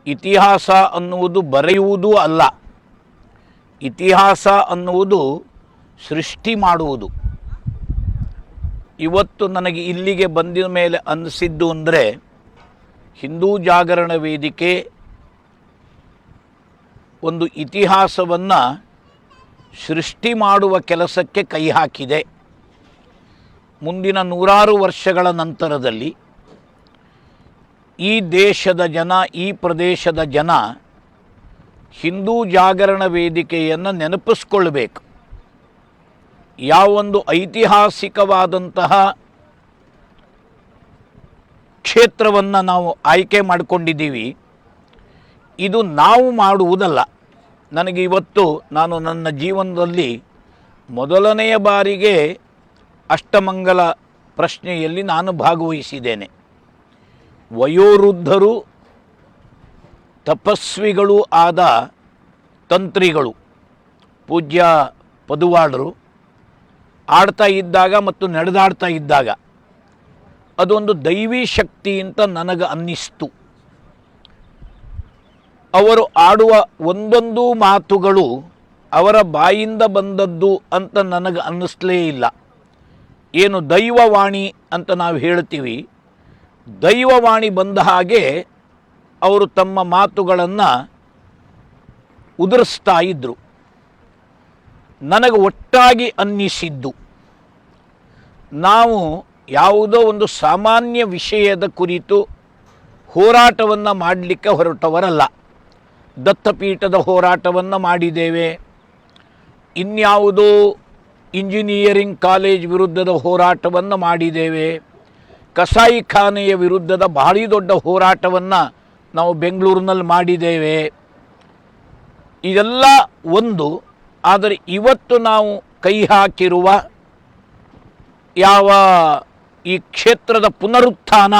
ಇತಿಹಾಸ ಅನ್ನುವುದು ಬರೆಯುವುದು ಅಲ್ಲ, ಇತಿಹಾಸ ಅನ್ನುವುದು ಸೃಷ್ಟಿ ಮಾಡುವುದು. ಇವತ್ತು ನನಗೆ ಇಲ್ಲಿಗೆ ಬಂದ ಮೇಲೆ ಅನ್ನಿಸಿದ್ದು ಅಂದರೆ, ಹಿಂದೂ ಜಾಗರಣ ವೇದಿಕೆ ಒಂದು ಇತಿಹಾಸವನ್ನು ಸೃಷ್ಟಿ ಮಾಡುವ ಕೆಲಸಕ್ಕೆ ಕೈ ಹಾಕಿದೆ. ಮುಂದಿನ 100 ವರ್ಷಗಳ ನಂತರದಲ್ಲಿ ಈ ದೇಶದ ಜನ, ಈ ಪ್ರದೇಶದ ಜನ ಹಿಂದೂ ಜಾಗರಣ ವೇದಿಕೆಯನ್ನು ನೆನಪಿಸ್ಕೊಳ್ಬೇಕು. ಯಾವೊಂದು ಐತಿಹಾಸಿಕವಾದಂತಹ ಕ್ಷೇತ್ರವನ್ನು ನಾವು ಆಯ್ಕೆ ಮಾಡಿಕೊಂಡಿದ್ದೀವಿ, ಇದು ನಾವು ಮಾಡುವುದಲ್ಲ. ನನಗೆ ಇವತ್ತು ನಾನು ನನ್ನ ಜೀವನದಲ್ಲಿ ಮೊದಲನೆಯ ಬಾರಿಗೆ ಅಷ್ಟಮಂಗಲ ಪ್ರಶ್ನೆಯಲ್ಲಿ ನಾನು ಭಾಗವಹಿಸಿದ್ದೇನೆ. ವಯೋವೃದ್ಧರು, ತಪಸ್ವಿಗಳು ಆದ ತಂತ್ರಿಗಳು, ಪೂಜ್ಯ ಪದುವಾಡರು ಆಡ್ತಾ ಇದ್ದಾಗ ಮತ್ತು ನಡೆದಾಡ್ತಾ ಇದ್ದಾಗ ಅದೊಂದು ದೈವಿ ಶಕ್ತಿ ಅಂತ ನನಗೆ ಅನ್ನಿಸ್ತು. ಅವರು ಆಡುವ ಒಂದೊಂದು ಮಾತುಗಳು ಅವರ ಬಾಯಿಂದ ಬಂದದ್ದು ಅಂತ ನನಗೆ ಅನ್ನಿಸ್ಲೇ ಇಲ್ಲ. ಏನು ದೈವವಾಣಿ ಅಂತ ನಾವು ಹೇಳ್ತೀವಿ, ದೈವವಾಣಿ ಬಂದ ಹಾಗೆ ಅವರು ತಮ್ಮ ಮಾತುಗಳನ್ನು ಉದುರಿಸ್ತಾ ಇದ್ದರು. ನನಗೆ ಒಟ್ಟಾಗಿ ಅನ್ನಿಸಿದ್ದು, ನಾವು ಯಾವುದೋ ಒಂದು ಸಾಮಾನ್ಯ ವಿಷಯದ ಕುರಿತು ಹೋರಾಟವನ್ನು ಮಾಡಲಿಕ್ಕೆ ಹೊರಟವರಲ್ಲ. ದತ್ತಪೀಠದ ಹೋರಾಟವನ್ನು ಮಾಡಿದ್ದೇವೆ, ಇನ್ಯಾವುದೋ ಇಂಜಿನಿಯರಿಂಗ್ ಕಾಲೇಜ್ ವಿರುದ್ಧದ ಹೋರಾಟವನ್ನು ಮಾಡಿದ್ದೇವೆ, ಕಸಾಯಿಖಾನೆಯ ವಿರುದ್ಧದ ಭಾರಿ ದೊಡ್ಡ ಹೋರಾಟವನ್ನು ನಾವು ಬೆಂಗಳೂರಿನಲ್ಲಿ ಮಾಡಿದ್ದೇವೆ. ಇದೆಲ್ಲ ಒಂದು. ಆದರೆ ಇವತ್ತು ನಾವು ಕೈ ಹಾಕಿರುವ ಯಾವ ಈ ಕ್ಷೇತ್ರದ ಪುನರುತ್ಥಾನ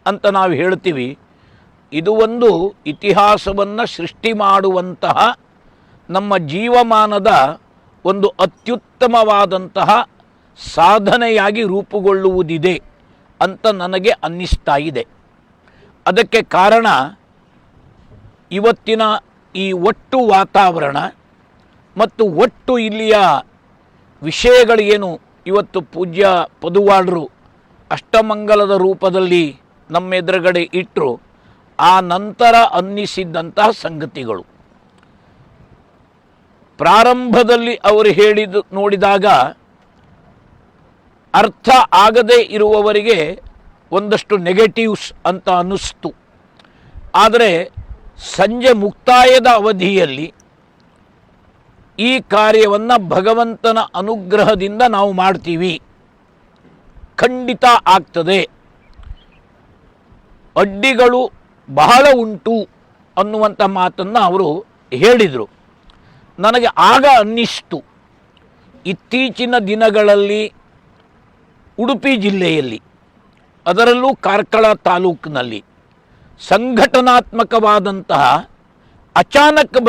ಅಂತ ನಾವು ಹೇಳ್ತೀವಿ, ಇದು ಒಂದು ಇತಿಹಾಸವನ್ನು ಸೃಷ್ಟಿ ಮಾಡುವಂತಹ ನಮ್ಮ ಜೀವಮಾನದ ಒಂದು ಅತ್ಯುತ್ತಮವಾದಂತಹ ಸಾಧನೆಯಾಗಿ ರೂಪುಗೊಳ್ಳುವುದಿದೆ ಅಂತ ನನಗೆ ಅನ್ನಿಸ್ತಾ ಇದೆ. ಅದಕ್ಕೆ ಕಾರಣ ಇವತ್ತಿನ ಈ ಒಟ್ಟು ವಾತಾವರಣ ಮತ್ತು ಒಟ್ಟು ಇಲ್ಲಿಯ ವಿಷಯಗಳೇನು ಇವತ್ತು ಪೂಜ್ಯ ಪದುವಾಡರು ಅಷ್ಟಮಂಗಲದ ರೂಪದಲ್ಲಿ ನಮ್ಮೆದುರುಗಡೆ ಇಟ್ಟರು, ಆ ನಂತರ ಅನ್ನಿಸಿದ್ದಂತಹ ಸಂಗತಿಗಳು. ಪ್ರಾರಂಭದಲ್ಲಿ ಅವರು ಹೇಳಿದ್ದು ನೋಡಿದಾಗ ಅರ್ಥ ಆಗದೇ ಇರುವವರಿಗೆ ಒಂದಷ್ಟು ನೆಗೆಟಿವ್ಸ್ ಅಂತ ಅನ್ನಿಸ್ತು. ಆದರೆ ಸಂಜೆ ಮುಕ್ತಾಯದ ಅವಧಿಯಲ್ಲಿ ಈ ಕಾರ್ಯವನ್ನು ಭಗವಂತನ ಅನುಗ್ರಹದಿಂದ ನಾವು ಮಾಡ್ತೀವಿ, ಖಂಡಿತ ಆಗ್ತದೆ, ಅಡ್ಡಿಗಳು ಬಹಳ ಉಂಟು ಅನ್ನುವಂಥ ಮಾತನ್ನು ಅವರು ಹೇಳಿದರು. ನನಗೆ ಆಗ ಅನ್ನಿಸ್ತು, ಇತ್ತೀಚಿನ ದಿನಗಳಲ್ಲಿ ಉಡುಪಿ ಜಿಲ್ಲೆಯಲ್ಲಿ, ಅದರಲ್ಲೂ ಕಾರ್ಕಳ ತಾಲೂಕಿನಲ್ಲಿ ಸಂಘಟನಾತ್ಮಕವಾದಂತಹ ಅಚಾನಕ್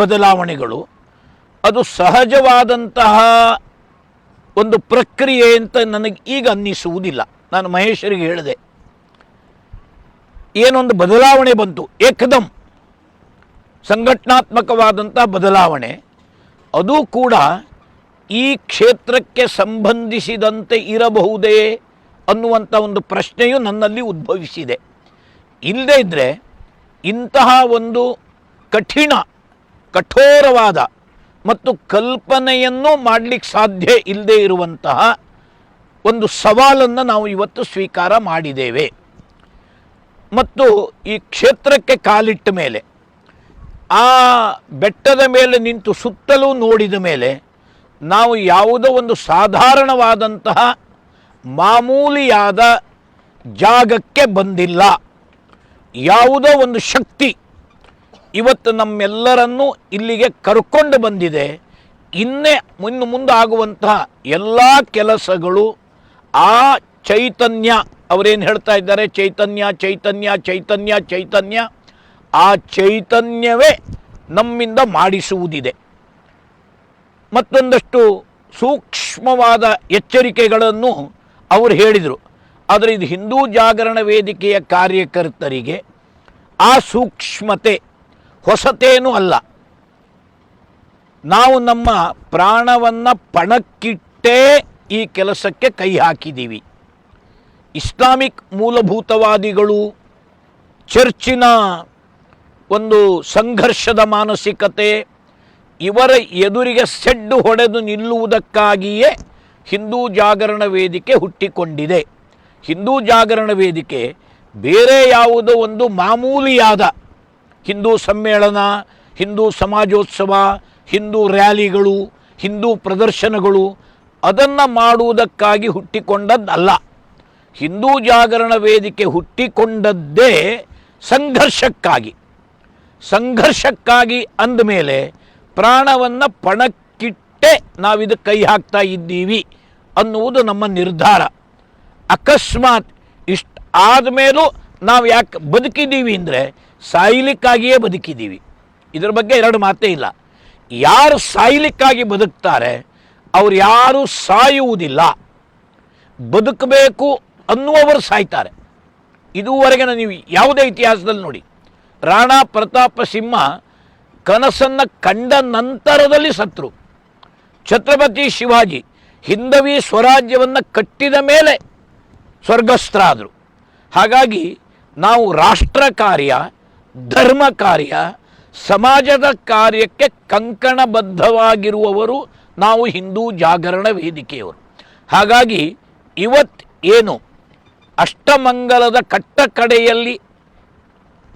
ಬದಲಾವಣೆಗಳು ಅದು ಸಹಜವಾದಂತಹ ಒಂದು ಪ್ರಕ್ರಿಯೆ ಅಂತ ನನಗೆ ಈಗ ಅನ್ನಿಸುವುದಿಲ್ಲ. ನಾನು ಮಹೇಶ್ವರಿಗೆ ಹೇಳಿದೆ, ಏನೊಂದು ಬದಲಾವಣೆ ಬಂತು, ಏಕದಮ್ ಸಂಘಟನಾತ್ಮಕವಾದಂಥ ಬದಲಾವಣೆ, ಅದು ಕೂಡ ಈ ಕ್ಷೇತ್ರಕ್ಕೆ ಸಂಬಂಧಿಸಿದಂತೆ ಇರಬಹುದೇ ಅನ್ನುವಂಥ ಒಂದು ಪ್ರಶ್ನೆಯು ನನ್ನಲ್ಲಿ ಉದ್ಭವಿಸಿದೆ. ಇಲ್ಲದೇ ಇದ್ದರೆ ಇಂತಹ ಒಂದು ಕಠೋರವಾದ ಮತ್ತು ಕಲ್ಪನೆಯನ್ನು ಮಾಡಲಿಕ್ಕೆ ಸಾಧ್ಯ ಇಲ್ಲದೇ ಇರುವಂತಹ ಒಂದು ಸವಾಲನ್ನು ನಾವು ಇವತ್ತು ಸ್ವೀಕಾರ ಮಾಡಿದ್ದೇವೆ. ಮತ್ತು ಈ ಕ್ಷೇತ್ರಕ್ಕೆ ಕಾಲಿಟ್ಟ ಮೇಲೆ, ಆ ಬೆಟ್ಟದ ಮೇಲೆ ನಿಂತು ಸುತ್ತಲೂ ನೋಡಿದ ಮೇಲೆ, ನಾವು ಯಾವುದೋ ಒಂದು ಸಾಧಾರಣವಾದಂತಹ ಮಾಮೂಲಿಯಾದ ಜಾಗಕ್ಕೆ ಬಂದಿಲ್ಲ. ಯಾವುದೋ ಒಂದು ಶಕ್ತಿ ಇವತ್ತು ನಮ್ಮೆಲ್ಲರನ್ನೂ ಇಲ್ಲಿಗೆ ಕರ್ಕೊಂಡು ಬಂದಿದೆ. ಇನ್ನು ಮುಂದಾಗುವಂತಹ ಎಲ್ಲ ಕೆಲಸಗಳು ಆ ಚೈತನ್ಯ, ಅವರೇನು ಹೇಳ್ತಾ ಇದ್ದಾರೆ, ಚೈತನ್ಯ ಚೈತನ್ಯ ಚೈತನ್ಯ ಚೈತನ್ಯ, ಆ ಚೈತನ್ಯವೇ ನಮ್ಮಿಂದ ಮಾಡಿಸುವುದಿದೆ. ಮತ್ತೊಂದಷ್ಟು ಸೂಕ್ಷ್ಮವಾದ ಎಚ್ಚರಿಕೆಗಳನ್ನು ಅವರು ಹೇಳಿದರು. ಆದರೆ ಇದು ಹಿಂದೂ ಜಾಗರಣ ವೇದಿಕೆಯ ಕಾರ್ಯಕರ್ತರಿಗೆ ಆ ಸೂಕ್ಷ್ಮತೆ ಹೊಸತೇನೂ ಅಲ್ಲ. ನಾವು ನಮ್ಮ ಪ್ರಾಣವನ್ನು ಪಣಕ್ಕಿಟ್ಟೇ ಈ ಕೆಲಸಕ್ಕೆ ಕೈ ಹಾಕಿದ್ದೀವಿ. ಇಸ್ಲಾಮಿಕ್ ಮೂಲಭೂತವಾದಿಗಳು ಚರ್ಚಿನ ಒಂದು ಸಂಘರ್ಷದ ಮಾನಸಿಕತೆ ಇವರ ಎದುರಿಗೆ ಸೆಡ್ಡು ಹೊಡೆದು ನಿಲ್ಲುವುದಕ್ಕಾಗಿಯೇ ಹಿಂದೂ ಜಾಗರಣ ವೇದಿಕೆ ಹುಟ್ಟಿಕೊಂಡಿದೆ. ಹಿಂದೂ ಜಾಗರಣ ವೇದಿಕೆ ಬೇರೆ ಯಾವುದೋ ಒಂದು ಮಾಮೂಲಿಯಾದ ಹಿಂದೂ ಸಮ್ಮೇಳನ, ಹಿಂದೂ ಸಮಾಜೋತ್ಸವ, ಹಿಂದೂ ರ್ಯಾಲಿಗಳು, ಹಿಂದೂ ಪ್ರದರ್ಶನಗಳು ಅದನ್ನು ಮಾಡುವುದಕ್ಕಾಗಿ ಹುಟ್ಟಿಕೊಂಡದ್ದಲ್ಲ. ಹಿಂದೂ ಜಾಗರಣ ವೇದಿಕೆ ಹುಟ್ಟಿಕೊಂಡದ್ದೇ ಸಂಘರ್ಷಕ್ಕಾಗಿ ಅಂದಮೇಲೆ ಪ್ರಾಣವನ್ನು ಪಣಕ್ಕಿಟ್ಟೆ ನಾವಿದು ಕೈ ಹಾಕ್ತಾ ಇದ್ದೀವಿ ಅನ್ನುವುದು ನಮ್ಮ ನಿರ್ಧಾರ. ಅಕಸ್ಮಾತ್ ಇಷ್ಟು ಆದಮೇಲೂ ನಾವು ಯಾಕೆ ಬದುಕಿದ್ದೀವಿ ಅಂದರೆ ಸಾಯ್ಲಿಕ್ಕಾಗಿಯೇ ಬದುಕಿದ್ದೀವಿ. ಇದರ ಬಗ್ಗೆ ಎರಡು ಮಾತೇ ಇಲ್ಲ. ಯಾರು ಸಾಯ್ಲಿಕ್ಕಾಗಿ ಬದುಕ್ತಾರೆ ಅವ್ರು ಯಾರೂ ಸಾಯುವುದಿಲ್ಲ. ಬದುಕಬೇಕು ಅನ್ನುವರು ಸಾಯ್ತಾರೆ. ಇದುವರೆಗೆ ನೀವು ಯಾವುದೇ ಇತಿಹಾಸದಲ್ಲಿ ನೋಡಿ, ರಾಣಾ ಪ್ರತಾಪ ಸಿಂಹ ಕನಸನ್ನು ಕಂಡ ನಂತರದಲ್ಲಿ ಸತ್ರು. ಛತ್ರಪತಿ ಶಿವಾಜಿ ಹಿಂದವಿ ಸ್ವರಾಜ್ಯವನ್ನು ಕಟ್ಟಿದ ಮೇಲೆ ಸ್ವರ್ಗಸ್ಥರಾದರು. ಹಾಗಾಗಿ ನಾವು ರಾಷ್ಟ್ರ ಕಾರ್ಯ, ಧರ್ಮ ಕಾರ್ಯ, ಸಮಾಜದ ಕಾರ್ಯಕ್ಕೆ ಕಂಕಣಬದ್ಧವಾಗಿರುವವರು ನಾವು ಹಿಂದೂ ಜಾಗರಣ ವೇದಿಕೆಯವರು. ಹಾಗಾಗಿ ಇವತ್ತು ಏನು ಅಷ್ಟಮಂಗಲದ ಕಟ್ಟ ಕಡೆಯಲ್ಲಿ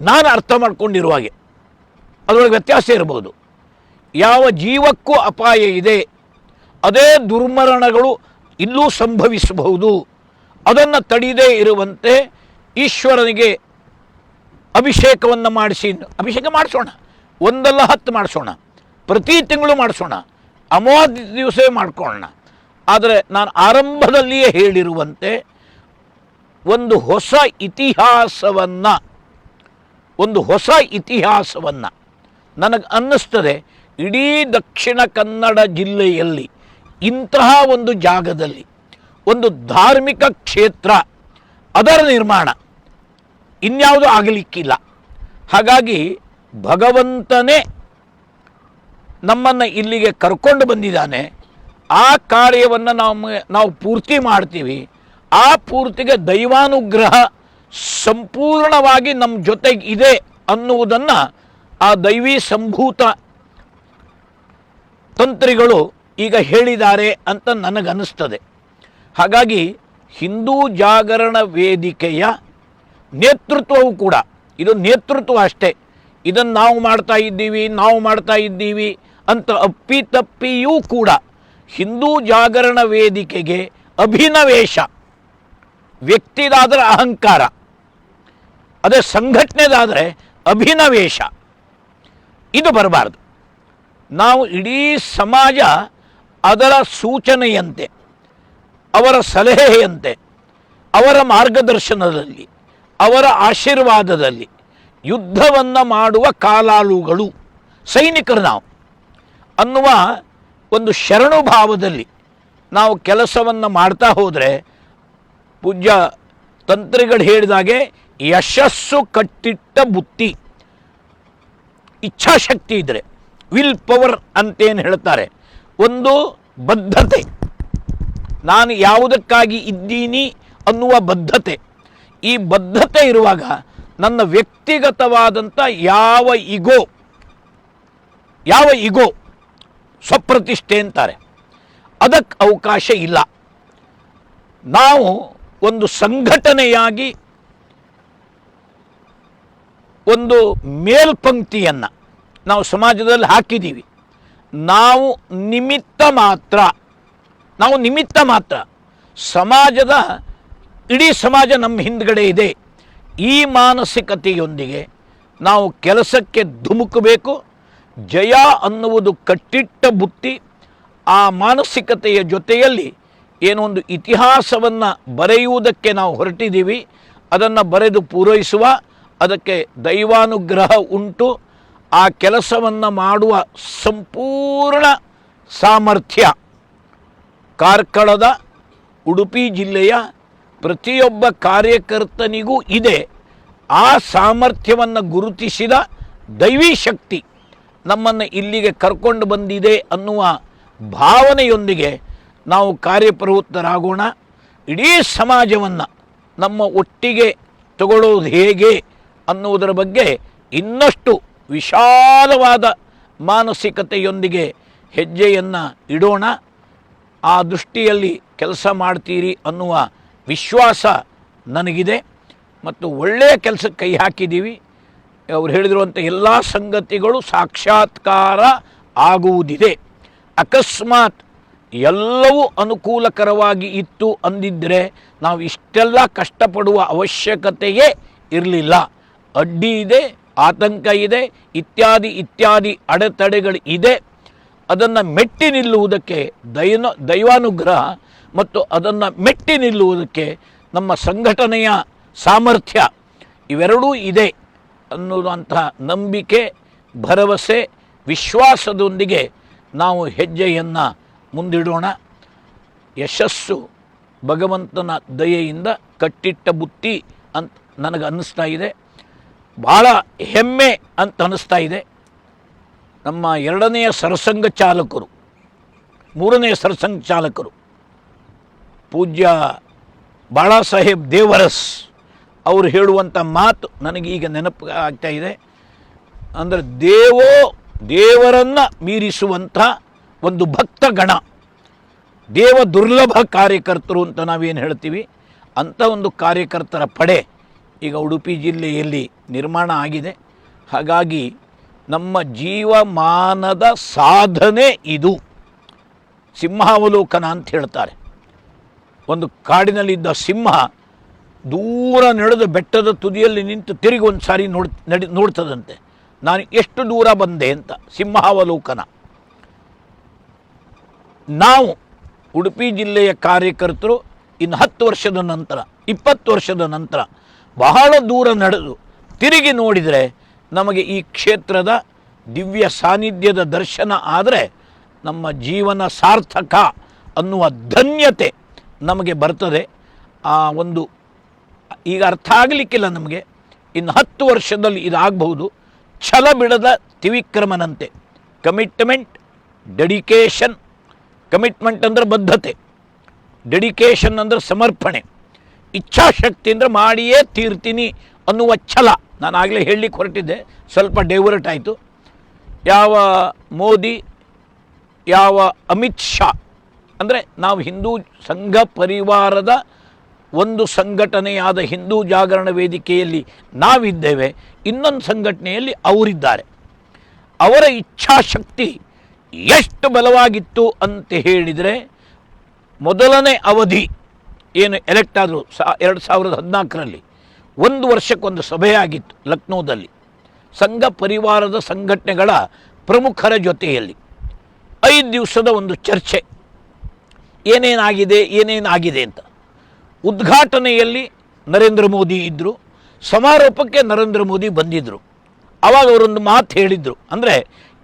ನಾನು ಅರ್ಥ ಮಾಡ್ಕೊಂಡಿರುವ ಹಾಗೆ ಅದರೊಳಗೆ ವ್ಯತ್ಯಾಸ ಇರಬಹುದು. ಯಾವ ಜೀವಕ್ಕೂ ಅಪಾಯ ಇದೆ, ಅದೇ ದುರ್ಮರಣಗಳು ಇಲ್ಲೂ ಸಂಭವಿಸಬಹುದು. ಅದನ್ನು ತಡೆಯದೇ ಇರುವಂತೆ ಈಶ್ವರನಿಗೆ ಅಭಿಷೇಕವನ್ನು ಅಭಿಷೇಕ ಮಾಡಿಸೋಣ. ಒಂದಲ್ಲ 10 ಮಾಡಿಸೋಣ, ಪ್ರತಿ ತಿಂಗಳು ಮಾಡಿಸೋಣ, ಅಮಾವಾಸ್ಯೆ ದಿವಸವೇ ಮಾಡ್ಕೊಳ್ಳೋಣ. ಆದರೆ ನಾನು ಆರಂಭದಲ್ಲಿಯೇ ಹೇಳಿರುವಂತೆ ಒಂದು ಹೊಸ ಇತಿಹಾಸವನ್ನು ನನಗೆ ಅನ್ನಿಸ್ತದೆ ಇಡೀ ದಕ್ಷಿಣ ಕನ್ನಡ ಜಿಲ್ಲೆಯಲ್ಲಿ ಇಂತಹ ಒಂದು ಜಾಗದಲ್ಲಿ ಒಂದು ಧಾರ್ಮಿಕ ಕ್ಷೇತ್ರ ಅದರ ನಿರ್ಮಾಣ ಇನ್ಯಾವುದೂ ಆಗಲಿಕ್ಕಿಲ್ಲ. ಹಾಗಾಗಿ ಭಗವಂತನೇ ನಮ್ಮನ್ನು ಇಲ್ಲಿಗೆ ಕರ್ಕೊಂಡು ಬಂದಿದ್ದಾನೆ. ಆ ಕಾರ್ಯವನ್ನು ನಾವು ಪೂರ್ತಿ ಮಾಡ್ತೀವಿ. ಆ ಪೂರ್ತಿಗೆ ದೈವಾನುಗ್ರಹ ಸಂಪೂರ್ಣವಾಗಿ ನಮ್ಮ ಜೊತೆಗೆ ಇದೆ ಅನ್ನುವುದನ್ನು ಆ ದೈವಿ ಸಂಭೂತ ತಂತ್ರಿಗಳು ಈಗ ಹೇಳಿದ್ದಾರೆ ಅಂತ ನನಗನ್ನಿಸ್ತದೆ. ಹಾಗಾಗಿ ಹಿಂದೂ ಜಾಗರಣ ವೇದಿಕೆಯ ನೇತೃತ್ವವು ಕೂಡ ಇದು ನೇತೃತ್ವ ಅಷ್ಟೇ. ಇದನ್ನು ನಾವು ಮಾಡ್ತಾ ಇದ್ದೀವಿ ಅಂತ ಅಪ್ಪಿತಪ್ಪಿಯೂ ಕೂಡ ಹಿಂದೂ ಜಾಗರಣ ವೇದಿಕೆಗೆ ಅಭಿನವೇಶ, ವ್ಯಕ್ತಿದಾದರೆ ಅಹಂಕಾರ, ಅದೇ ಸಂಘಟನೆದಾದರೆ ಅಭಿನವೇಶ ಇದು ಬರಬಾರ್ದು. ನಾವು ಇಡೀ ಸಮಾಜ ಅದರ ಸೂಚನೆಯಂತೆ, ಅವರ ಸಲಹೆಯಂತೆ, ಅವರ ಮಾರ್ಗದರ್ಶನದಲ್ಲಿ, ಅವರ ಆಶೀರ್ವಾದದಲ್ಲಿ ಯುದ್ಧವನ್ನು ಮಾಡುವ ಕಾಲಾಳುಗಳು, ಸೈನಿಕರು ನಾವು ಅನ್ನುವ ಒಂದು ಶರಣು ಭಾವದಲ್ಲಿ ನಾವು ಕೆಲಸವನ್ನು ಮಾಡ್ತಾ ಹೋದರೆ ಪೂಜ್ಯ ತಂತ್ರಿಗಳು ಹೇಳಿದಾಗೆ ಯಶಸ್ಸು ಕಟ್ಟಿಟ್ಟ ಬುತ್ತಿ, ಇಚ್ಛಾಶಕ್ತಿ ಇದ್ದರೆ, ವಿಲ್ ಪವರ್ ಅಂತೇನು ಹೇಳ್ತಾರೆ, ಒಂದು ಬದ್ಧತೆ, ನಾನು ಯಾವುದಕ್ಕಾಗಿ ಇದ್ದೀನಿ ಅನ್ನುವ ಬದ್ಧತೆ, ಈ ಬದ್ಧತೆ ಇರುವಾಗ ನನ್ನ ವ್ಯಕ್ತಿಗತವಾದಂಥ ಯಾವ ಇಗೋ ಸ್ವಪ್ರತಿಷ್ಠೆ ಅಂತಾರೆ ಅದಕ್ಕೆ ಅವಕಾಶ ಇಲ್ಲ. ನಾವು ಒಂದು ಸಂಘಟನೆಯಾಗಿ ಒಂದು ಮೇಲ್ಪಂಕ್ತಿಯನ್ನು ನಾವು ಸಮಾಜದಲ್ಲಿ ಹಾಕಿದ್ದೀವಿ. ನಾವು ನಿಮಿತ್ತ ಮಾತ್ರ. ಸಮಾಜದ ಇಡೀ ಸಮಾಜ ನಮ್ಮ ಹಿಂದ್ಗಡೆ ಇದೆ. ಈ ಮಾನಸಿಕತೆಯೊಂದಿಗೆ ನಾವು ಕೆಲಸಕ್ಕೆ ಧುಮುಕಬೇಕು. ಜಯ ಅನ್ನುವುದು ಕಟ್ಟಿಟ್ಟ ಬುತ್ತಿ. ಆ ಮಾನಸಿಕತೆಯ ಜೊತೆಯಲ್ಲಿ ಏನೊಂದು ಇತಿಹಾಸವನ್ನು ಬರೆಯುವುದಕ್ಕೆ ನಾವು ಹೊರಟಿದ್ದೀವಿ. ಅದನ್ನು ಬರೆದು ಪೂರೈಸುವ, ಅದಕ್ಕೆ ದೈವಾನುಗ್ರಹ ಉಂಟು. ಆ ಕೆಲಸವನ್ನು ಮಾಡುವ ಸಂಪೂರ್ಣ ಸಾಮರ್ಥ್ಯ ಕಾರ್ಕಳದ, ಉಡುಪಿ ಜಿಲ್ಲೆಯ ಪ್ರತಿಯೊಬ್ಬ ಕಾರ್ಯಕರ್ತನಿಗೂ ಇದೆ. ಆ ಸಾಮರ್ಥ್ಯವನ್ನು ಗುರುತಿಸಿದ ದೈವಿ ಶಕ್ತಿ ನಮ್ಮನ್ನು ಇಲ್ಲಿಗೆ ಕರ್ಕೊಂಡು ಬಂದಿದೆ ಅನ್ನುವ ಭಾವನೆಯೊಂದಿಗೆ ನಾವು ಕಾರ್ಯಪ್ರವೃತ್ತರಾಗೋಣ. ಇಡೀ ಸಮಾಜವನ್ನು ನಮ್ಮ ಒಟ್ಟಿಗೆ ತಗೊಳ್ಳೋದು ಹೇಗೆ ಅನ್ನುವುದರ ಬಗ್ಗೆ ಇನ್ನಷ್ಟು ವಿಶಾಲವಾದ ಮಾನಸಿಕತೆಯೊಂದಿಗೆ ಹೆಜ್ಜೆಯನ್ನು ಇಡೋಣ. ಆ ದೃಷ್ಟಿಯಲ್ಲಿ ಕೆಲಸ ಮಾಡ್ತೀರಿ ಅನ್ನುವ ವಿಶ್ವಾಸ ನನಗಿದೆ ಮತ್ತು ಒಳ್ಳೆಯ ಕೆಲಸಕ್ಕೆ ಕೈ ಹಾಕಿದ್ದೀವಿ. ಅವರು ಹೇಳಿರುವಂಥ ಎಲ್ಲ ಸಂಗತಿಗಳು ಸಾಕ್ಷಾತ್ಕಾರ ಆಗುವುದಿದೆ. ಅಕಸ್ಮಾತ್ ಎಲ್ಲವೂ ಅನುಕೂಲಕರವಾಗಿ ಇತ್ತು ಅಂದಿದ್ದರೆ ನಾವು ಇಷ್ಟೆಲ್ಲ ಕಷ್ಟಪಡುವ ಅವಶ್ಯಕತೆಯೇ ಇರಲಿಲ್ಲ. ಅಡ್ಡಿ ಇದೆ, ಆತಂಕ ಇದೆ, ಇತ್ಯಾದಿ ಇತ್ಯಾದಿ ಅಡೆತಡೆಗಳು ಇದೆ. ಅದನ್ನು ಮೆಟ್ಟಿ ನಿಲ್ಲುವುದಕ್ಕೆ ದೈವಾನುಗ್ರಹ ಮತ್ತು ಅದನ್ನು ಮೆಟ್ಟಿ ನಿಲ್ಲುವುದಕ್ಕೆ ನಮ್ಮ ಸಂಘಟನೆಯ ಸಾಮರ್ಥ್ಯ ಇವೆರಡೂ ಇದೆ ಅನ್ನುವಂತಹ ನಂಬಿಕೆ, ಭರವಸೆ, ವಿಶ್ವಾಸದೊಂದಿಗೆ ನಾವು ಹೆಜ್ಜೆಯನ್ನು ಮುಂದಿಡೋಣ. ಯಶಸ್ಸು ಭಗವಂತನ ದಯೆಯಿಂದ ಕಟ್ಟಿಟ್ಟ ಬುತ್ತಿ ಅಂತ ನನಗೆ ಅನ್ನಿಸ್ತಾ ಇದೆ. ಭಾಳ ಹೆಮ್ಮೆ ಅಂತ ಅನ್ನಿಸ್ತಾ ಇದೆ. ನಮ್ಮ 2ನೆಯ ಸರಸಂಘ ಚಾಲಕರು, 3ನೇ ಸರಸಂಘ ಚಾಲಕರು ಪೂಜ್ಯ ಬಾಳಾಸಾಹೇಬ್ ದೇವರಸ್ ಅವರು ಹೇಳುವಂಥ ಮಾತು ನನಗೀಗ ನೆನಪು ಆಗ್ತಾ ಇದೆ. ಅಂದರೆ ದೇವರನ್ನು ಮೀರಿಸುವಂಥ ಒಂದು ಭಕ್ತ ಗಣ, ದೇವ ದುರ್ಲಭ ಕಾರ್ಯಕರ್ತರು ಅಂತ ನಾವೇನು ಹೇಳ್ತೀವಿ, ಅಂಥ ಒಂದು ಕಾರ್ಯಕರ್ತರ ಪಡೆ ಈಗ ಉಡುಪಿ ಜಿಲ್ಲೆಯಲ್ಲಿ ನಿರ್ಮಾಣ ಆಗಿದೆ. ಹಾಗಾಗಿ ನಮ್ಮ ಜೀವಮಾನದ ಸಾಧನೆ ಇದು. ಸಿಂಹಾವಲೋಕನ ಅಂತ ಹೇಳ್ತಾರೆ. ಒಂದು ಕಾಡಿನಲ್ಲಿದ್ದ ಸಿಂಹ ದೂರ ನಡೆದ ಬೆಟ್ಟದ ತುದಿಯಲ್ಲಿ ನಿಂತು ತಿರುಗಿ ಒಂದು ಸಾರಿ ನೋಡ್ತದಂತೆ, ನಾನು ಎಷ್ಟು ದೂರ ಬಂದೆ ಅಂತ. ಸಿಂಹಾವಲೋಕನ. ನಾವು ಉಡುಪಿ ಜಿಲ್ಲೆಯ ಕಾರ್ಯಕರ್ತರು ಇನ್ನು 10 ವರ್ಷದ ನಂತರ, 20 ವರ್ಷದ ನಂತರ ಬಹಳ ದೂರ ನಡೆದು ತಿರುಗಿ ನೋಡಿದರೆ ನಮಗೆ ಈ ಕ್ಷೇತ್ರದ ದಿವ್ಯ ಸಾನ್ನಿಧ್ಯದ ದರ್ಶನ ಆದರೆ ನಮ್ಮ ಜೀವನ ಸಾರ್ಥಕ ಅನ್ನುವ ಧನ್ಯತೆ ನಮಗೆ ಬರ್ತದೆ. ಆ ಒಂದು ಈಗ ಅರ್ಥ ಆಗಲಿಕ್ಕಿಲ್ಲ ನಮಗೆ, ಇನ್ನು 10 ವರ್ಷದಲ್ಲಿ ಇದಾಗಬಹುದು. ಛಲ ಬಿಡದ ತ್ರಿವಿಕ್ರಮನಂತೆ ಕಮಿಟ್ಮೆಂಟ್, ಡೆಡಿಕೇಶನ್. ಕಮಿಟ್ಮೆಂಟ್ ಅಂದರೆ ಬದ್ಧತೆ, ಡೆಡಿಕೇಶನ್ ಅಂದರೆ ಸಮರ್ಪಣೆ, ಇಚ್ಛಾಶಕ್ತಿ ಅಂದರೆ ಮಾಡಿಯೇ ತೀರ್ತೀನಿ ಅನ್ನುವ ಛಲ. ನಾನು ಆಗಲೇ ಹೇಳಲಿಕ್ಕೆ ಹೊರಟಿದ್ದೆ, ಸ್ವಲ್ಪ ಡೈವರ್ಟ್ ಆಯಿತು. ಯಾವ ಮೋದಿ, ಯಾವ ಅಮಿತ್ ಶಾ, ಅಂದರೆ ನಾವು ಹಿಂದೂ ಸಂಘ ಪರಿವಾರದ ಒಂದು ಸಂಘಟನೆಯಾದ ಹಿಂದೂ ಜಾಗರಣ ವೇದಿಕೆಯಲ್ಲಿ ನಾವಿದ್ದೇವೆ, ಇನ್ನೊಂದು ಸಂಘಟನೆಯಲ್ಲಿ ಅವರಿದ್ದಾರೆ. ಅವರ ಇಚ್ಛಾಶಕ್ತಿ ಎಷ್ಟು ಬಲವಾಗಿತ್ತು ಅಂತ ಹೇಳಿದರೆ, ಮೊದಲನೇ ಅವಧಿ ಏನು ಎಲೆಕ್ಟ್ ಆದರು 2014ರಲ್ಲಿ 1 ವರ್ಷಕ್ಕೊಂದು ಸಭೆಯಾಗಿತ್ತು ಲಕ್ನೋದಲ್ಲಿ ಸಂಘ ಪರಿವಾರದ ಸಂಘಟನೆಗಳ ಪ್ರಮುಖರ ಜೊತೆಯಲ್ಲಿ. 5 ದಿವಸದ ಒಂದು ಚರ್ಚೆ, ಏನೇನಾಗಿದೆ ಅಂತ. ಉದ್ಘಾಟನೆಯಲ್ಲಿ ನರೇಂದ್ರ ಮೋದಿ ಇದ್ದರು, ಸಮಾರೋಪಕ್ಕೆ ನರೇಂದ್ರ ಮೋದಿ ಬಂದಿದ್ದರು. ಆವಾಗ ಅವರೊಂದು ಮಾತು ಹೇಳಿದರು, ಅಂದರೆ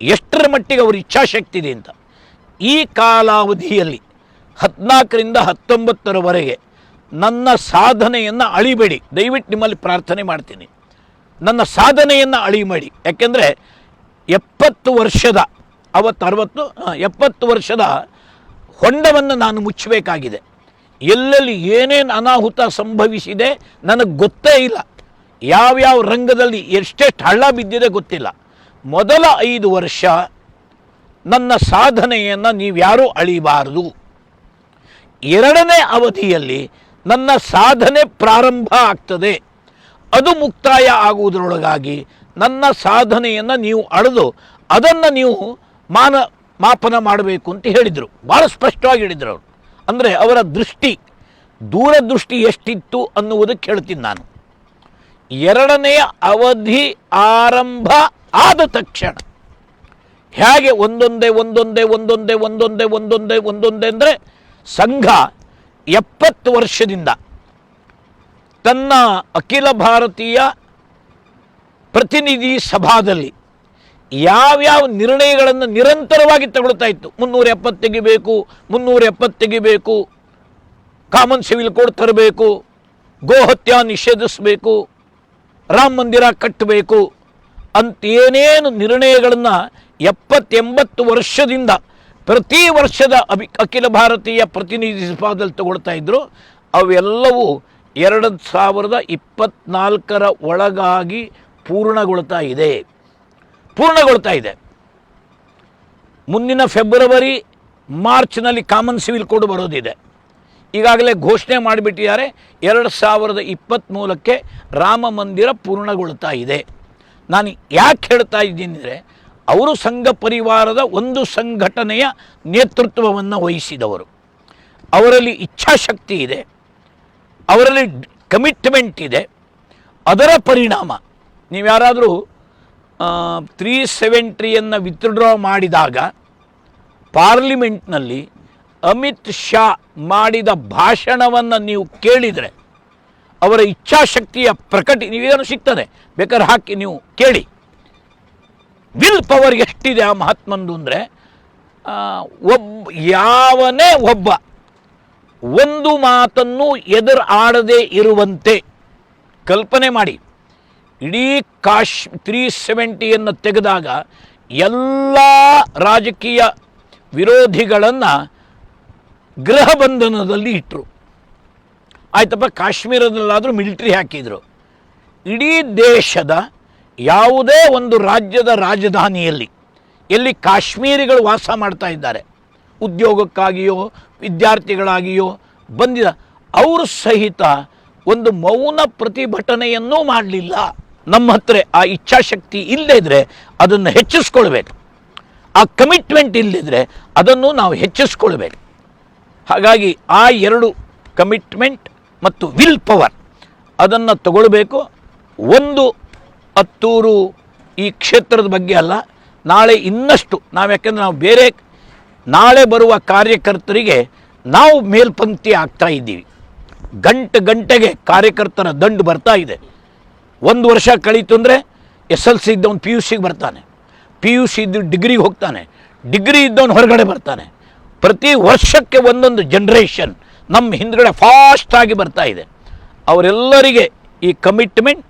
ಎಷ್ಟರ ಮಟ್ಟಿಗೆ ಅವ್ರ ಇಚ್ಛಾಶಕ್ತಿ ಇದೆ ಅಂತ. ಈ ಕಾಲಾವಧಿಯಲ್ಲಿ 14ರಿಂದ 19ರವರೆಗೆ ನನ್ನ ಸಾಧನೆಯನ್ನು ಅಳಿಬೇಡಿ, ದಯವಿಟ್ಟು ನಿಮ್ಮಲ್ಲಿ ಪ್ರಾರ್ಥನೆ ಮಾಡ್ತೀನಿ, ನನ್ನ ಸಾಧನೆಯನ್ನು ಅಳಿಬೇಡಿ. ಯಾಕೆಂದರೆ 70 ವರ್ಷದ 70 ವರ್ಷದ ಹೊಂಡವನ್ನು ನಾನು ಮುಚ್ಚಬೇಕಾಗಿದೆ. ಎಲ್ಲೆಲ್ಲಿ ಏನೇನು ಅನಾಹುತ ಸಂಭವಿಸಿದೆ ನನಗೆ ಗೊತ್ತೇ ಇಲ್ಲ. ಯಾವ್ಯಾವ ರಂಗದಲ್ಲಿ ಎಷ್ಟೆಷ್ಟು ಹಳ್ಳ ಬಿದ್ದಿದೆ ಗೊತ್ತಿಲ್ಲ. ಮೊದಲ 5 ವರ್ಷ ನನ್ನ ಸಾಧನೆಯನ್ನು ನೀವ್ಯಾರೂ ಅಳಿಬಾರದು. 2ನೇ ಅವಧಿಯಲ್ಲಿ ನನ್ನ ಸಾಧನೆ ಪ್ರಾರಂಭ ಆಗ್ತದೆ, ಅದು ಮುಕ್ತಾಯ ಆಗುವುದರೊಳಗಾಗಿ ನನ್ನ ಸಾಧನೆಯನ್ನು ನೀವು ಅಳೆದು ಅದನ್ನು ನೀವು ಮಾಪನ ಮಾಡಬೇಕು ಅಂತ ಹೇಳಿದರು. ಭಾಳ ಸ್ಪಷ್ಟವಾಗಿ ಹೇಳಿದರು ಅವರು. ಅಂದರೆ ಅವರ ದೃಷ್ಟಿ, ದೂರದೃಷ್ಟಿ ಎಷ್ಟಿತ್ತು ಅನ್ನುವುದಕ್ಕೆ ಹೇಳ್ತೀನಿ ನಾನು. 2ನೆಯ ಅವಧಿ ಆರಂಭ ಆದ ತಕ್ಷಣ ಹೇಗೆ ಒಂದೊಂದೇ ಅಂದರೆ ಸಂಘ 70 ವರ್ಷದಿಂದ ತನ್ನ ಅಖಿಲ ಭಾರತೀಯ ಪ್ರತಿನಿಧಿ ಸಭಾದಲ್ಲಿ ಯಾವ್ಯಾವ ನಿರ್ಣಯಗಳನ್ನು ನಿರಂತರವಾಗಿ ತಗೊಳ್ತಾ ಇತ್ತು. 370 ತೆಗಿಬೇಕು, 370 ತೆಗಿಬೇಕು, ಕಾಮನ್ ಸಿವಿಲ್ ಕೋಡ್ ತರಬೇಕು, ಗೋಹತ್ಯೆ ನಿಷೇಧಿಸಬೇಕು, ರಾಮ ಮಂದಿರ ಕಟ್ಟಬೇಕು ಅಂತೇನೇನು ನಿರ್ಣಯಗಳನ್ನು 70-80 ವರ್ಷದಿಂದ ಪ್ರತಿ ವರ್ಷದ ಅಖಿಲ ಭಾರತೀಯ ಪ್ರತಿನಿಧಿ ಸಭಾದಲ್ಲಿ ತಗೊಳ್ತಾ ಇದ್ದರು, ಅವೆಲ್ಲವೂ 2024 ಒಳಗಾಗಿ ಪೂರ್ಣಗೊಳ್ತಾ ಇದೆ. ಮುಂದಿನ ಫೆಬ್ರವರಿ ಮಾರ್ಚ್ನಲ್ಲಿ ಕಾಮನ್ ಸಿವಿಲ್ ಕೋಡ್ ಬರೋದಿದೆ. ಈಗಾಗಲೇ ಘೋಷಣೆ ಮಾಡಿಬಿಟ್ಟಿದ್ದಾರೆ 2023ಕ್ಕೆ ರಾಮ ಮಂದಿರ ಪೂರ್ಣಗೊಳ್ತಾ ಇದೆ. ನಾನು ಯಾಕೆ ಹೇಳ್ತಾ ಇದ್ದೀನಿ ಅಂದರೆ, ಅವರು ಸಂಘ ಪರಿವಾರದ ಒಂದು ಸಂಘಟನೆಯ ನೇತೃತ್ವವನ್ನು ವಹಿಸಿದವರು. ಅವರಲ್ಲಿ ಇಚ್ಛಾಶಕ್ತಿ ಇದೆ, ಅವರಲ್ಲಿ ಕಮಿಟ್ಮೆಂಟ್ ಇದೆ. ಅದರ ಪರಿಣಾಮ ನೀವು ಯಾರಾದರೂ 370ಯನ್ನು ವಿತ್ಡ್ರಾ ಮಾಡಿದಾಗ ಪಾರ್ಲಿಮೆಂಟ್ನಲ್ಲಿ ಅಮಿತ್ ಶಾ ಮಾಡಿದ ಭಾಷಣವನ್ನು ನೀವು ಕೇಳಿದರೆ ಅವರ ಇಚ್ಛಾಶಕ್ತಿಯ ನೀವೇನು ಸಿಗ್ತದೆ, ಬೇಕಾದ್ರೆ ಹಾಕಿ ನೀವು ಕೇಳಿ. ವಿಲ್ ಪವರ್ ಎಷ್ಟಿದೆ ಆ ಮಹಾತ್ಮಂದು ಅಂದರೆ, ಯಾವನೇ ಒಬ್ಬ ಒಂದು ಮಾತನ್ನು ಎದುರು ಆಡದೇ ಇರುವಂತೆ ಕಲ್ಪನೆ ಮಾಡಿ. ಇಡೀ 370ಯನ್ನು ತೆಗೆದಾಗ ಎಲ್ಲ ರಾಜಕೀಯ ವಿರೋಧಿಗಳನ್ನು ಗೃಹ ಬಂಧನದಲ್ಲಿ ಇಟ್ಟರು. ಆಯ್ತಪ್ಪ, ಕಾಶ್ಮೀರದಲ್ಲಾದರೂ ಮಿಲಿಟರಿ ಹಾಕಿದರು. ಇಡೀ ದೇಶದ ಯಾವುದೇ ಒಂದು ರಾಜ್ಯದ ರಾಜಧಾನಿಯಲ್ಲಿ ಎಲ್ಲಿ ಕಾಶ್ಮೀರಿಗಳು ವಾಸ ಮಾಡ್ತಾ ಇದ್ದಾರೆ, ಉದ್ಯೋಗಕ್ಕಾಗಿಯೋ ವಿದ್ಯಾರ್ಥಿಗಳಾಗಿಯೋ ಬಂದಿದ, ಅವರು ಸಹಿತ ಒಂದು ಮೌನ ಪ್ರತಿಭಟನೆಯನ್ನೂ ಮಾಡಲಿಲ್ಲ. ನಮ್ಮ ಹತ್ರ ಆ ಇಚ್ಛಾಶಕ್ತಿ ಇಲ್ಲದಿದ್ದರೆ ಅದನ್ನು ಹೆಚ್ಚಿಸ್ಕೊಳ್ಬೇಕು, ಆ ಕಮಿಟ್ಮೆಂಟ್ ಇಲ್ಲದಿದ್ದರೆ ಅದನ್ನು ನಾವು ಹೆಚ್ಚಿಸ್ಕೊಳ್ಬೇಕು. ಹಾಗಾಗಿ ಆ ಎರಡು ಕಮಿಟ್ಮೆಂಟ್ ಮತ್ತು ವಿಲ್ ಪವರ್ ಅದನ್ನು ತಗೊಳ್ಬೇಕು. ಒಂದು ಹತ್ತೂರು ಈ ಕ್ಷೇತ್ರದ ಬಗ್ಗೆ ಅಲ್ಲ, ನಾಳೆ ಇನ್ನಷ್ಟು ಯಾಕೆಂದರೆ ನಾವು ಬೇರೆ ನಾಳೆ ಬರುವ ಕಾರ್ಯಕರ್ತರಿಗೆ ನಾವು ಮೇಲ್ಪಂಕ್ತಿ ಆಗ್ತಾ ಇದ್ದೀವಿ. ಗಂಟೆಗೆ ಕಾರ್ಯಕರ್ತರ ದಂಡು ಬರ್ತಾ ಇದೆ. 1 ವರ್ಷ ಕಳೀತು ಅಂದರೆ SLC ಇದ್ದವನು PUC ಬರ್ತಾನೆ, PUC ಇದ್ದು ಡಿಗ್ರಿಗೆ ಹೋಗ್ತಾನೆ, ಡಿಗ್ರಿ ಇದ್ದವನು ಹೊರಗಡೆ ಬರ್ತಾನೆ. ಪ್ರತಿ ವರ್ಷಕ್ಕೆ ಒಂದೊಂದು ಜನ್ರೇಷನ್ ನಮ್ಮ ಹಿಂದ್ಗಡೆ ಫಾಸ್ಟಾಗಿ ಬರ್ತಾ ಇದೆ. ಅವರೆಲ್ಲರಿಗೆ ಈ ಕಮಿಟ್ಮೆಂಟ್,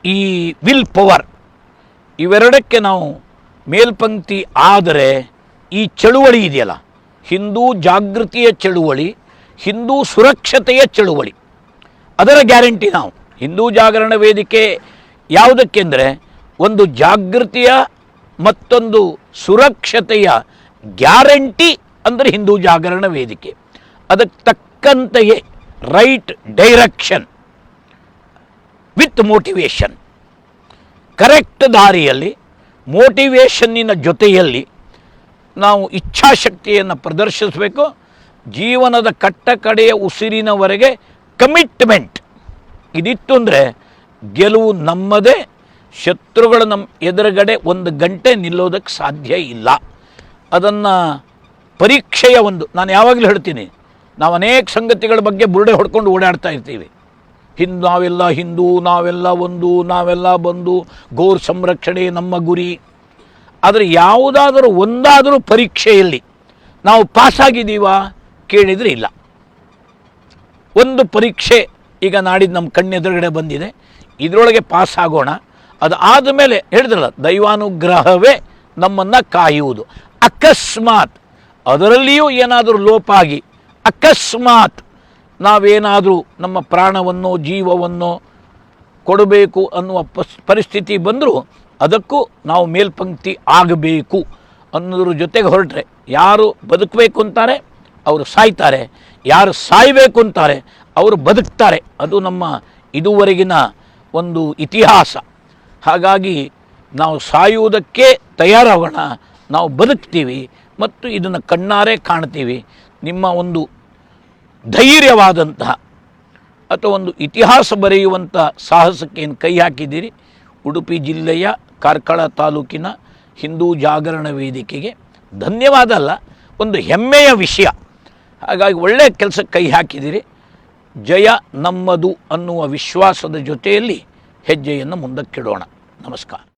ಈ ವಿಲ್ ಪವರ್, ಇವೆರಡಕ್ಕೆ ನಾವು ಮೇಲ್ಪಂಕ್ತಿ ಆದರೆ ಈ ಚಳುವಳಿ ಇದೆಯಲ್ಲ, ಹಿಂದೂ ಜಾಗೃತಿಯ ಚಳುವಳಿ, ಹಿಂದೂ ಸುರಕ್ಷತೆಯ ಚಳುವಳಿ, ಅದರ ಗ್ಯಾರಂಟಿ ನಾವು. ಹಿಂದೂ ಜಾಗರಣ ವೇದಿಕೆ ಯಾವುದಕ್ಕೆಂದರೆ ಒಂದು ಜಾಗೃತಿಯ ಮತ್ತೊಂದು ಸುರಕ್ಷತೆಯ ಗ್ಯಾರಂಟಿ ಅಂದರೆ ಹಿಂದೂ ಜಾಗರಣ ವೇದಿಕೆ. ಅದಕ್ಕೆ ತಕ್ಕಂತೆಯೇ right direction with motivation, correct ದಾರಿಯಲ್ಲಿ ಮೋಟಿವೇಶನ್ನಿನ ಜೊತೆಯಲ್ಲಿ ನಾವು ಇಚ್ಛಾಶಕ್ತಿಯನ್ನು ಪ್ರದರ್ಶಿಸಬೇಕು. ಜೀವನದ ಕಟ್ಟಕಡೆಯ ಉಸಿರಿನವರೆಗೆ ಕಮಿಟ್ಮೆಂಟ್ ಇದಿತ್ತು ಅಂದರೆ ಗೆಲುವು ನಮ್ಮದೇ. ಶತ್ರುಗಳು ನಮ್ಮ ಎದುರುಗಡೆ 1 ಗಂಟೆ ನಿಲ್ಲೋದಕ್ಕೆ ಸಾಧ್ಯ ಇಲ್ಲ. ಅದನ್ನು ಪರೀಕ್ಷೆಯ ನಾನು ಯಾವಾಗಲೂ ಹೇಳ್ತೀನಿ, ನಾವು ಅನೇಕ ಸಂಗತಿಗಳ ಬಗ್ಗೆ ಬುರುಡೆ ಹೊಡ್ಕೊಂಡು ಓಡಾಡ್ತಾ ಇರ್ತೀವಿ. ನಾವೆಲ್ಲ ಹಿಂದೂ, ನಾವೆಲ್ಲ ಒಂದು, ನಾವೆಲ್ಲ ಬಂದು, ಗೋರ್ ಸಂರಕ್ಷಣೆ ನಮ್ಮ ಗುರಿ. ಆದರೆ ಯಾವುದಾದರೂ ಒಂದಾದರೂ ಪರೀಕ್ಷೆಯಲ್ಲಿ ನಾವು ಪಾಸಾಗಿದ್ದೀವಾ ಕೇಳಿದರೆ ಇಲ್ಲ. ಒಂದು ಪರೀಕ್ಷೆ ಈಗ ನಾಡಿದ್ದು ನಮ್ಮ ಕಣ್ಣೆದುರುಗಡೆ ಬಂದಿದೆ, ಇದರೊಳಗೆ ಪಾಸ್ ಆಗೋಣ. ಅದು ಆದಮೇಲೆ ಹೇಳಿದ್ರಲ್ಲ, ದೈವಾನುಗ್ರಹವೇ ನಮ್ಮನ್ನು ಕಾಯುವುದು. ಅಕಸ್ಮಾತ್ ಅದರಲ್ಲಿಯೂ ಏನಾದರೂ ಲೋಪ ಆಗಿ ಅಕಸ್ಮಾತ್ ನಾವೇನಾದರೂ ನಮ್ಮ ಪ್ರಾಣವನ್ನು ಜೀವವನ್ನು ಕೊಡಬೇಕು ಅನ್ನುವ ಪರಿಸ್ಥಿತಿ ಬಂದರೂ ಅದಕ್ಕೂ ನಾವು ಮೇಲ್ಪಂಕ್ತಿ ಆಗಬೇಕು ಅನ್ನೋದ್ರ ಜೊತೆಗೆ ಹೊರಟ್ರೆ, ಯಾರು ಬದುಕಬೇಕು ಅಂತಾರೆ ಅವರು ಸಾಯ್ತಾರೆ, ಯಾರು ಸಾಯಬೇಕು ಅಂತಾರೆ ಅವರು ಬದುಕ್ತಾರೆ. ಅದು ನಮ್ಮ ಇದುವರೆಗಿನ ಒಂದು ಇತಿಹಾಸ. ಹಾಗಾಗಿ ನಾವು ಸಾಯುವುದಕ್ಕೆ ತಯಾರಾಗೋಣ, ನಾವು ಬದುಕ್ತೀವಿ ಮತ್ತು ಇದನ್ನು ಕಣ್ಣಾರೆ ಕಾಣ್ತೀವಿ. ನಿಮ್ಮ ಒಂದು ಧೈರ್ಯವಾದಂತಹ ಅಥವಾ ಒಂದು ಇತಿಹಾಸ ಬರೆಯುವಂಥ ಸಾಹಸಕ್ಕೆ ಏನು ಕೈ ಹಾಕಿದ್ದೀರಿ. ಉಡುಪಿ ಜಿಲ್ಲೆಯ ಕಾರ್ಕಳ ತಾಲೂಕಿನ ಹಿಂದೂ ಜಾಗರಣ ವೇದಿಕೆಗೆ ಧನ್ಯವಾದ ಅಲ್ಲ, ಒಂದು ಹೆಮ್ಮೆಯ ವಿಷಯ. ಹಾಗಾಗಿ ಒಳ್ಳೆಯ ಕೆಲಸಕ್ಕೆ ಕೈ ಹಾಕಿದ್ದೀರಿ. ಜಯ ನಮ್ಮದು ಅನ್ನುವ ವಿಶ್ವಾಸದ ಜೊತೆಯಲ್ಲಿ ಹೆಜ್ಜೆಯನ್ನು ಮುಂದಕ್ಕಿಡೋಣ. ನಮಸ್ಕಾರ.